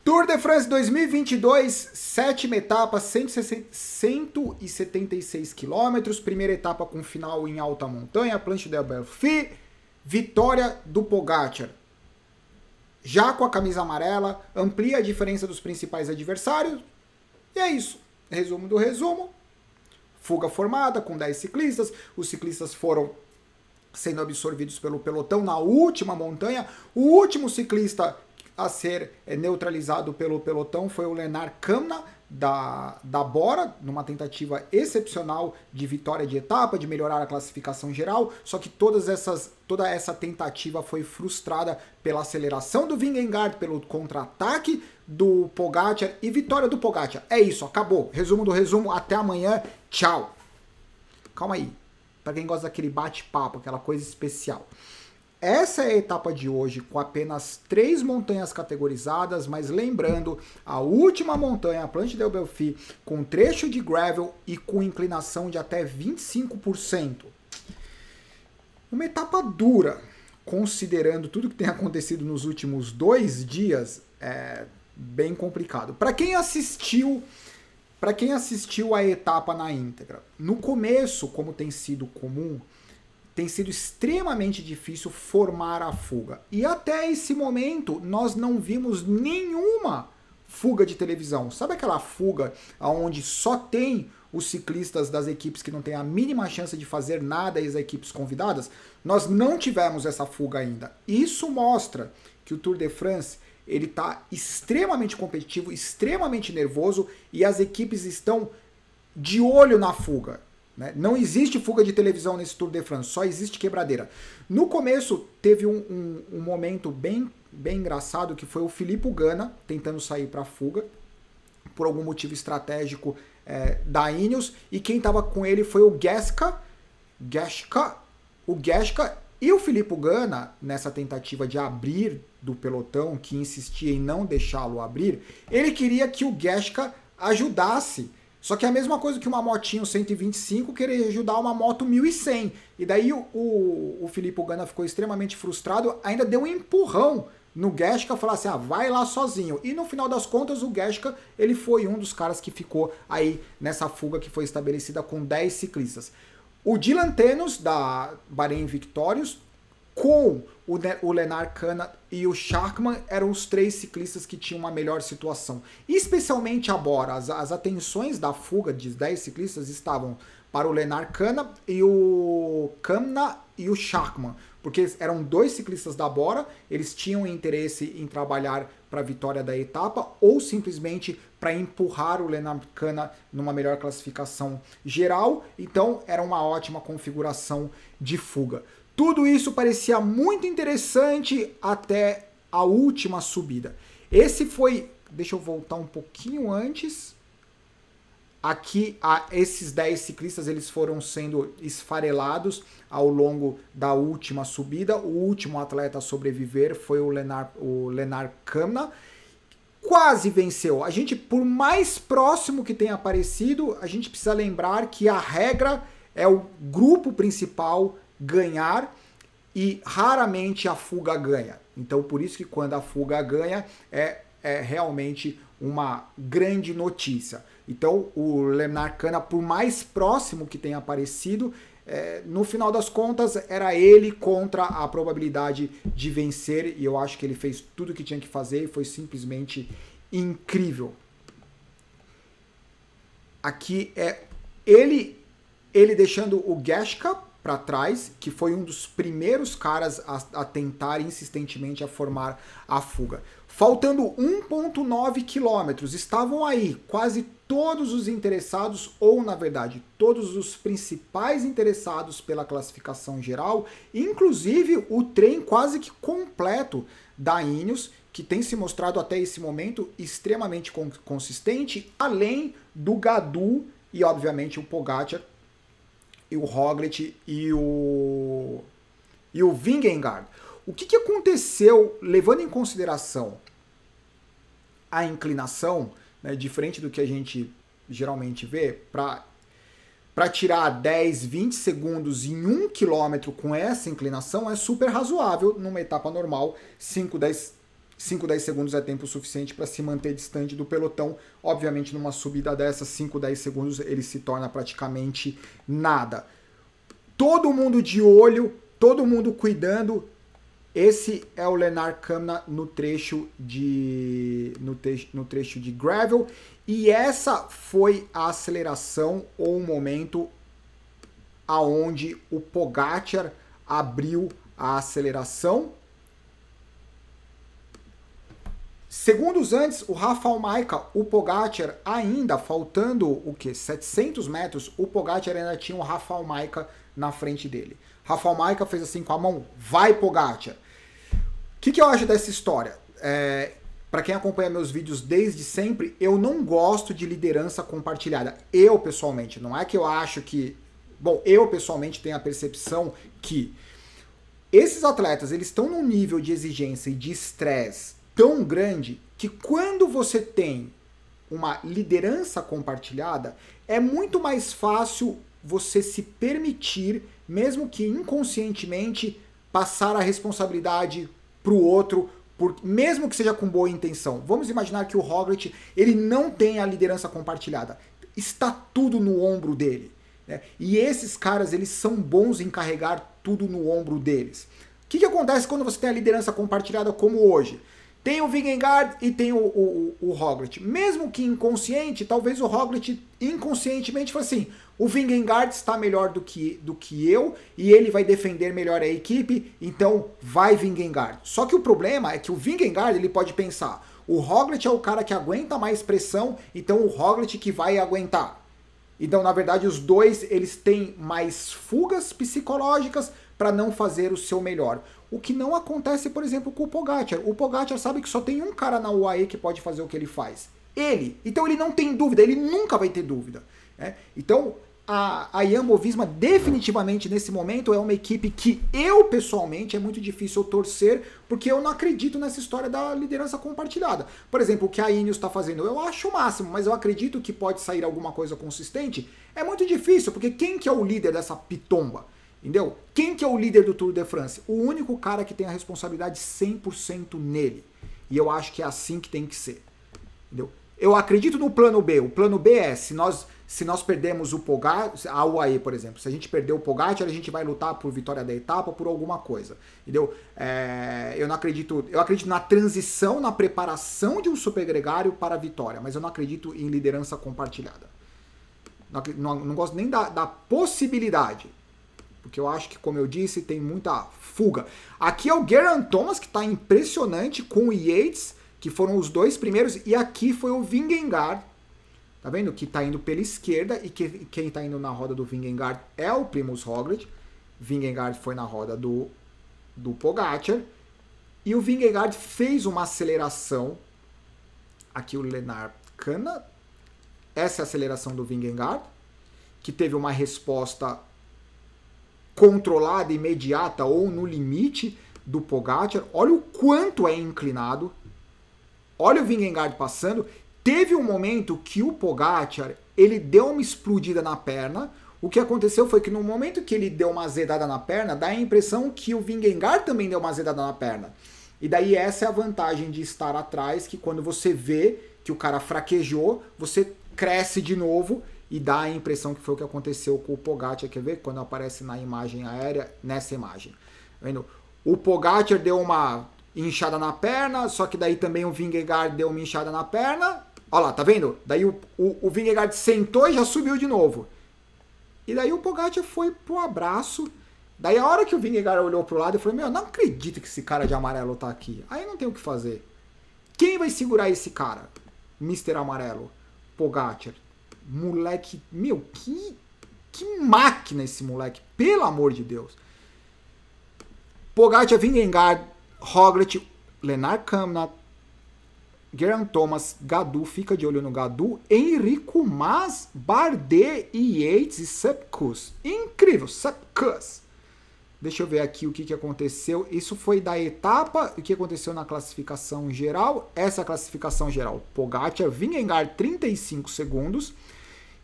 Tour de France 2022, sétima etapa, 176 quilômetros, primeira etapa com final em alta montanha, Planche del Belfi, vitória do Pogačar. Já com a camisa amarela, amplia a diferença dos principais adversários, e é isso. Resumo do resumo, fuga formada com 10 ciclistas, os ciclistas foram sendo absorvidos pelo pelotão na última montanha, o último ciclista a ser neutralizado pelo pelotão foi o Lennart Kämna da Bora, numa tentativa excepcional de vitória de etapa, de melhorar a classificação geral, só que toda essa tentativa foi frustrada pela aceleração do Vingegaard, pelo contra-ataque do Pogačar e vitória do Pogačar. É isso, acabou. Resumo do resumo, até amanhã, tchau. Calma aí, para quem gosta daquele bate-papo, aquela coisa especial. Essa é a etapa de hoje, com apenas 3 montanhas categorizadas, mas lembrando, a última montanha, a Planche del Belfi, com trecho de gravel e com inclinação de até 25%. Uma etapa dura, considerando tudo que tem acontecido nos últimos 2 dias, é bem complicado. Para quem assistiu a etapa na íntegra, no começo, como tem sido comum, tem sido extremamente difícil formar a fuga. E até esse momento, nós não vimos nenhuma fuga de televisão. Sabe aquela fuga onde só tem os ciclistas das equipes que não têm a mínima chance de fazer nada e as equipes convidadas? Nós não tivemos essa fuga ainda. Isso mostra que o Tour de France ele está extremamente competitivo, extremamente nervoso e as equipes estão de olho na fuga. Não existe fuga de televisão nesse Tour de France, só existe quebradeira. No começo teve um momento bem engraçado que foi o Filippo Ganna tentando sair para a fuga por algum motivo estratégico da Ineos, e quem estava com ele foi o Gesca e o Filippo Ganna, nessa tentativa de abrir do pelotão, que insistia em não deixá-lo abrir, ele queria que o Gesca ajudasse. Só que é a mesma coisa que uma motinho 125 querer ajudar uma moto 1100. E daí o Filippo Ganna ficou extremamente frustrado, ainda deu um empurrão no Gesca, falou assim, vai lá sozinho. E no final das contas o Gesca, ele foi um dos caras que ficou aí nessa fuga que foi estabelecida com 10 ciclistas. O Dylan Teuns, da Bahrein Victorious, com o Lennart Kämna e o Schachmann eram os 3 ciclistas que tinham uma melhor situação. Especialmente a Bora, as atenções da fuga de 10 ciclistas estavam para o Lennart Kämna e o Schachmann, porque eram 2 ciclistas da Bora, eles tinham interesse em trabalhar para a vitória da etapa ou simplesmente para empurrar o Lennart Kämna numa melhor classificação geral, então era uma ótima configuração de fuga. Tudo isso parecia muito interessante até a última subida. Esse foi... Deixa eu voltar um pouquinho antes. Aqui, esses 10 ciclistas eles foram sendo esfarelados ao longo da última subida. O último atleta a sobreviver foi o Lennart Kämna. Quase venceu. A gente, por mais próximo que tenha aparecido, a gente precisa lembrar que a regra é o grupo principal ganhar e raramente a fuga ganha. Então por isso que quando a fuga ganha é realmente uma grande notícia. Então o Lennart Kämna, por mais próximo que tenha aparecido, no final das contas era ele contra a probabilidade de vencer, e eu acho que ele fez tudo o que tinha que fazer e foi simplesmente incrível. Aqui é ele deixando o Gesca para trás, que foi um dos primeiros caras a tentar insistentemente a formar a fuga. Faltando 1,9 quilômetros, estavam aí quase todos os interessados, ou na verdade, todos os principais interessados pela classificação geral, inclusive o trem quase que completo da Ineos, que tem se mostrado até esse momento extremamente consistente, além do Gadu e obviamente o Pogačar, e o Roglic e o Vingegaard. O que aconteceu, levando em consideração a inclinação, né, diferente do que a gente geralmente vê, para tirar 10, 20 segundos em 1 km com essa inclinação é super razoável numa etapa normal, 5, 10 5, 10 segundos é tempo suficiente para se manter distante do pelotão. Obviamente, numa subida dessas, 5, 10 segundos, ele se torna praticamente nada. Todo mundo de olho, todo mundo cuidando. Esse é o Lennard Kämna no trecho de gravel. E essa foi a aceleração ou o momento aonde o Pogačar abriu a aceleração. Segundos antes, o Rafał Majka, o Pogačar ainda, faltando o quê? 700 metros, o Pogačar ainda tinha o Rafał Majka na frente dele. Rafał Majka fez assim com a mão, vai Pogačar. O que eu acho dessa história? Para quem acompanha meus vídeos desde sempre, eu não gosto de liderança compartilhada. Eu, pessoalmente, não é que eu acho que... Bom, eu, pessoalmente, tenho a percepção que esses atletas, eles estão num nível de exigência e de estresse tão grande que quando você tem uma liderança compartilhada, é muito mais fácil você se permitir, mesmo que inconscientemente, passar a responsabilidade para o outro, mesmo que seja com boa intenção. Vamos imaginar que o Roglic, ele não tem a liderança compartilhada. Está tudo no ombro dele, né? E esses caras, eles são bons em carregar tudo no ombro deles. O que acontece quando você tem a liderança compartilhada como hoje? Tem o Vingegaard e tem o Roglic. Mesmo que inconsciente, talvez o Roglic inconscientemente fale assim, o Vingegaard está melhor do que eu e ele vai defender melhor a equipe, então vai Vingegaard. Só que o problema é que o Vingegaard, ele pode pensar, o Roglic é o cara que aguenta mais pressão, então o Roglic que vai aguentar. Então, na verdade, os dois, eles têm mais fugas psicológicas para não fazer o seu melhor. O que não acontece, por exemplo, com o Pogačar. O Pogačar sabe que só tem um cara na UAE que pode fazer o que ele faz. Ele. Então ele não tem dúvida, ele nunca vai ter dúvida, né? Então a Jumbo-Visma definitivamente nesse momento é uma equipe que eu pessoalmente é muito difícil eu torcer, porque eu não acredito nessa história da liderança compartilhada. Por exemplo, o que a Ineos está fazendo, eu acho o máximo, mas eu acredito que pode sair alguma coisa consistente. É muito difícil, porque quem que é o líder dessa pitomba? Entendeu? Quem que é o líder do Tour de France? O único cara que tem a responsabilidade 100% nele. E eu acho que é assim que tem que ser. Entendeu? Eu acredito no plano B. O plano B é, se nós perdemos o Pogačar, a UAE, por exemplo, se a gente perder o Pogačar, a gente vai lutar por vitória da etapa, por alguma coisa. Entendeu? Eu não acredito... Eu acredito na transição, na preparação de um super gregário para a vitória, mas eu não acredito em liderança compartilhada. Não gosto nem da possibilidade. Porque eu acho que, como eu disse, tem muita fuga. Aqui é o Geraint Thomas, que está impressionante, com o Yates, que foram os dois primeiros, e aqui foi o Vingegaard, tá vendo? Que está indo pela esquerda, e quem está indo na roda do Vingegaard é o Primož Roglic. Vingegaard foi na roda do Pogačar, e o Vingegaard fez uma aceleração, aqui o Lennard Kämna, essa é a aceleração do Vingegaard, que teve uma resposta controlada, imediata ou no limite do Pogačar. Olha o quanto é inclinado. Olha o Vingegaard passando. Teve um momento que o Pogačar, ele deu uma explodida na perna. O que aconteceu foi que no momento que ele deu uma azedada na perna, dá a impressão que o Vingegaard também deu uma azedada na perna. E daí essa é a vantagem de estar atrás, que quando você vê que o cara fraquejou, você cresce de novo. E dá a impressão que foi o que aconteceu com o Pogačar. Quer ver? Quando aparece na imagem aérea, nessa imagem. Tá vendo? O Pogačar deu uma inchada na perna, só que daí também o Vingegaard deu uma inchada na perna. Olha lá, tá vendo? Daí o Vingegaard sentou e já subiu de novo. E daí o Pogačar foi pro abraço. Daí a hora que o Vingegaard olhou pro lado, eu falei, meu, não acredito que esse cara de amarelo tá aqui. Aí não tem o que fazer. Quem vai segurar esse cara? Mr. Amarelo. Pogačar. Moleque, meu, que máquina esse moleque, pelo amor de Deus. Pogačar, Vingegaard, Roglic, Lennard Kämna, Geraint Thomas, Gadu, fica de olho no Gadu, Enrico Mas, Bardet e Yates e Sepp Kuss. Incrível, Sepp Kuss. Deixa eu ver aqui o que aconteceu. Isso foi da etapa. O que aconteceu na classificação geral? Essa é a classificação geral. Pogačar, Vingegaard, 35 segundos.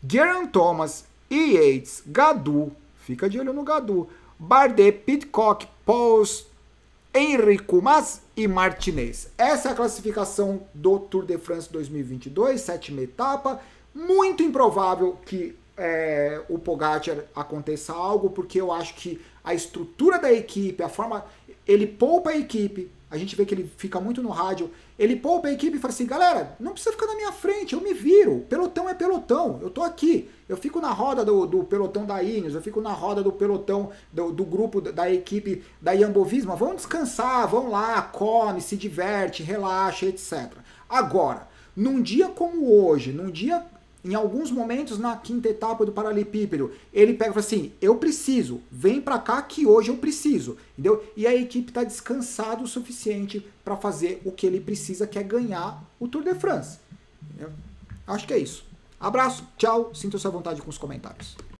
Geraint Thomas e Yates, Gadu. Fica de olho no Gadu. Bardet, Pidcock, Poels, Enrico Mas e Martinez. Essa é a classificação do Tour de France 2022, 7ª etapa. Muito improvável que o Pogacar aconteça algo, porque eu acho que a estrutura da equipe, a forma... Ele poupa a equipe, a gente vê que ele fica muito no rádio, ele poupa a equipe e fala assim, galera, não precisa ficar na minha frente, eu me viro, pelotão é pelotão, eu tô aqui, eu fico na roda do pelotão da Ineos, eu fico na roda do pelotão do grupo da equipe da Jumbo Visma, vão descansar, vão lá, come, se diverte, relaxa, etc. Agora, num dia como hoje, em alguns momentos na 5ª etapa do Paralelepípedo, ele pega e fala assim, eu preciso, vem pra cá que hoje eu preciso, entendeu? E a equipe tá descansada o suficiente para fazer o que ele precisa, que é ganhar o Tour de France. Entendeu? Acho que é isso. Abraço, tchau, sinta-se à vontade com os comentários.